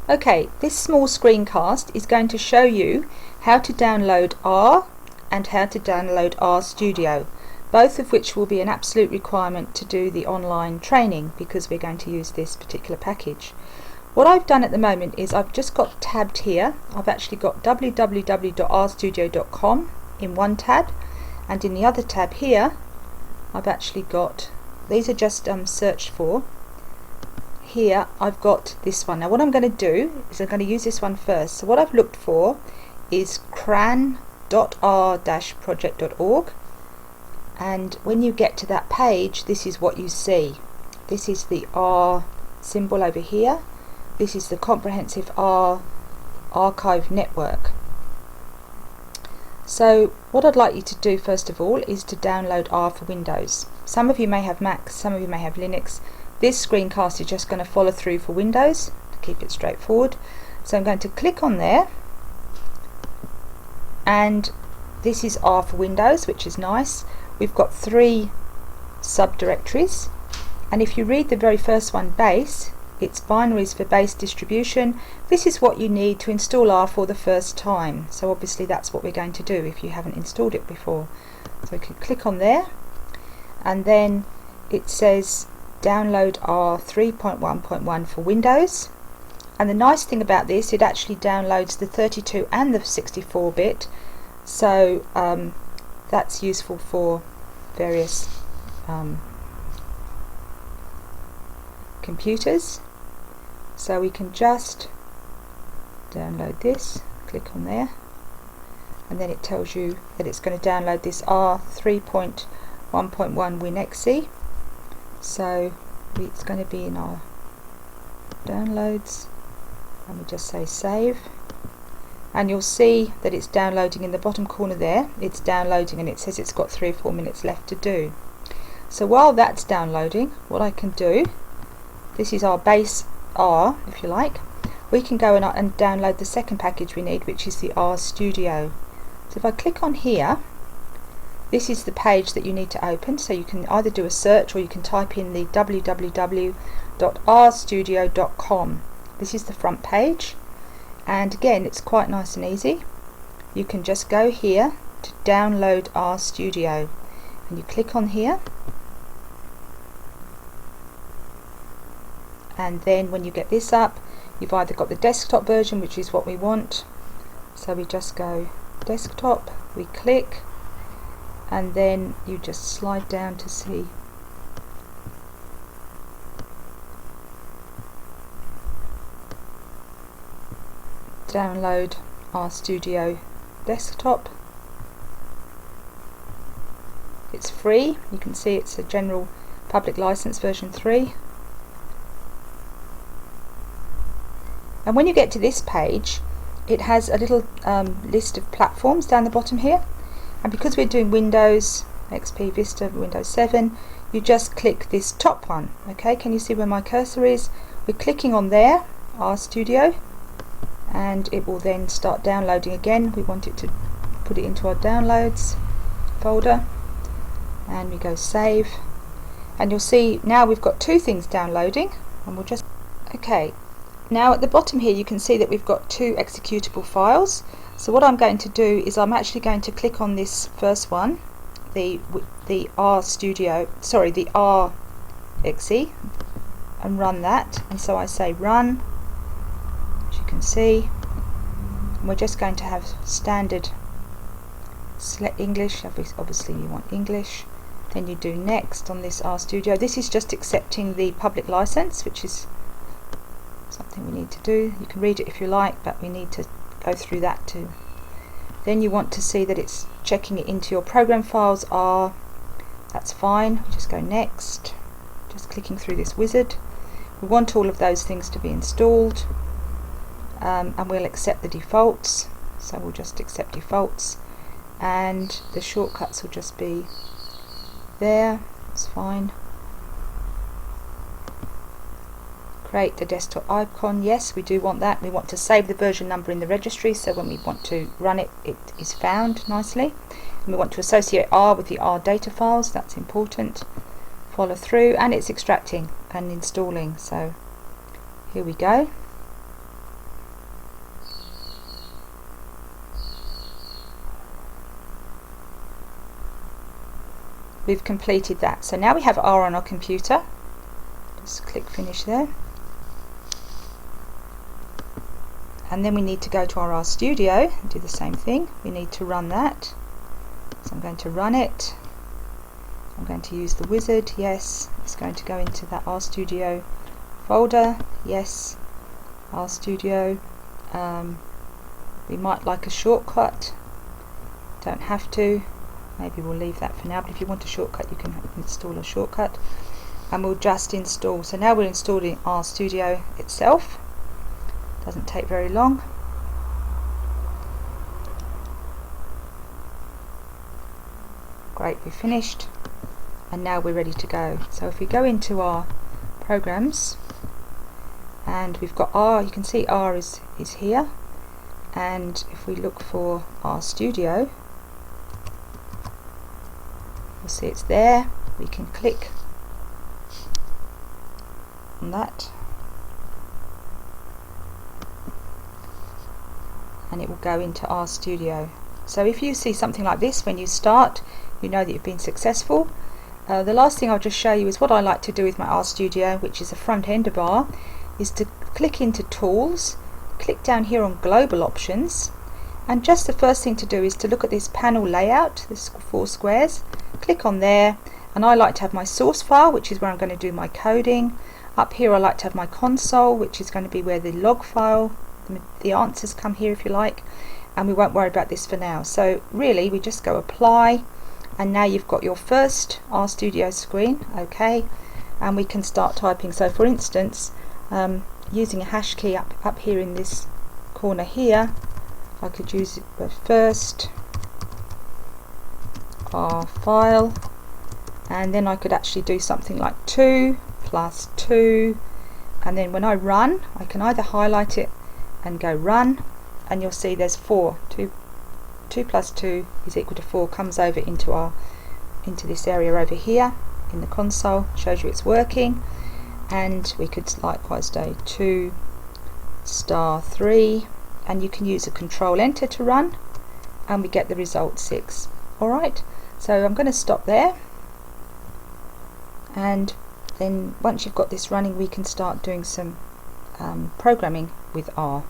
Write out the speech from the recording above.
Okay, this small screencast is going to show you how to download R and how to download RStudio, both of which will be an absolute requirement to do the online training because we're going to use this particular package. What I've done at the moment is I've just got tabbed here. I've actually got www.rstudio.com in one tab, and in the other tab here I've actually got, these are just searched for. Here I've got this one. Now what I'm going to do is I'm going to use this one first. So what I've looked for is cran.r-project.org, and when you get to that page, this is what you see. This is the R symbol over here. This is the Comprehensive R Archive Network. So what I'd like you to do first of all is to download R for Windows. Some of you may have Mac, some of you may have Linux. This screencast is just going to follow through for Windows to keep it straightforward. So I'm going to click on there, and this is R for Windows, which is nice. We've got 3 subdirectories, and if you read the very first one, base, it's binaries for base distribution. This is what you need to install R for the first time, so obviously that's what we're going to do if you haven't installed it before. So we can click on there, and then it says download R 3.1.1 for Windows. And the nice thing about this, it actually downloads the 32 and the 64-bit, so that's useful for various computers. So we can just download this, click on there, and then it tells you that it's going to download this R 3.1.1 WinExe. So it's going to be in our downloads, and we just say save, and you'll see that it's downloading in the bottom corner there. It's downloading, and it says it's got 3 or 4 minutes left to do. So while that's downloading, what I can do, this is our base R if you like, we can go and download the second package we need, which is the RStudio. So if I click on here, this is the page that you need to open, so you can either do a search or you can type in the www.rstudio.com. This is the front page, and again it's quite nice and easy. You can just go here to download RStudio, and you click on here, and then when you get this up, you've either got the desktop version, which is what we want, so we just go desktop, we click, and then you just slide down to see download RStudio desktop. It's free, you can see it's a general public license version 3. And when you get to this page, it has a little list of platforms down the bottom here. And because we're doing Windows, XP, Vista, Windows 7, you just click this top one. Okay, can you see where my cursor is? We're clicking on there, RStudio, and it will then start downloading again. We want it to put it into our downloads folder, and we go save. And you'll see now we've got 2 things downloading, and we'll just, okay. Now at the bottom here you can see that we've got 2 executable files. So what I'm going to do is I'm actually going to click on this first one, the RStudio, sorry, the RXE, and run that. And so I say run, as you can see, and we're just going to have standard select English. Obviously you want English. Then you do next on this RStudio. This is just accepting the public license, which is something we need to do. You can read it if you like, but we need to go through that too. Then you want to see that it's checking it into your program files are, that's fine. We just go next, just clicking through this wizard. We want all of those things to be installed, and we'll accept the defaults, so we'll just accept defaults, and the shortcuts will just be there, it's fine. Create the desktop icon, yes, we do want that. We want to save the version number in the registry, so when we want to run it, it is found nicely. And we want to associate R with the R data files, that's important. Follow through, and it's extracting and installing, so here we go. we've completed that. So now we have R on our computer. Just click finish there. And then we need to go to our RStudio and do the same thing. We need to run that. So I'm going to run it. I'm going to use the wizard, yes. It's going to go into that RStudio folder, yes. RStudio. We might like a shortcut. Don't have to. Maybe we'll leave that for now, but if you want a shortcut you can install a shortcut. And we'll just install. So now we're installing RStudio itself. Doesn't take very long. Great, we've finished. And now we're ready to go. So if we go into our programs, and we've got R, you can see R is here. And if we look for RStudio, we'll see it's there. We can click on that and it will go into RStudio. So if you see something like this when you start, you know that you've been successful. The last thing I'll just show you is what I like to do with my RStudio, which is a front end bar, is to click into Tools, click down here on Global Options, and just the first thing to do is to look at this panel layout, this 4 squares, click on there, and I like to have my source file, which is where I'm going to do my coding. Up here I like to have my console, which is going to be where the log file, the answers come here if you like, and we won't worry about this for now. So really we just go Apply, and now you've got your first RStudio screen, okay, and we can start typing. So for instance, using a hash key up here in this corner here, I could use it first R file, and then I could actually do something like 2 plus 2, and then when I run I can either highlight it and go run, and you'll see there's 4. 2 plus 2 is equal to 4, comes over into this area over here in the console, shows you it's working. And we could likewise do 2 star 3, and you can use a control enter to run, and we get the result 6. Alright, so I'm going to stop there, and then once you've got this running we can start doing some programming with R.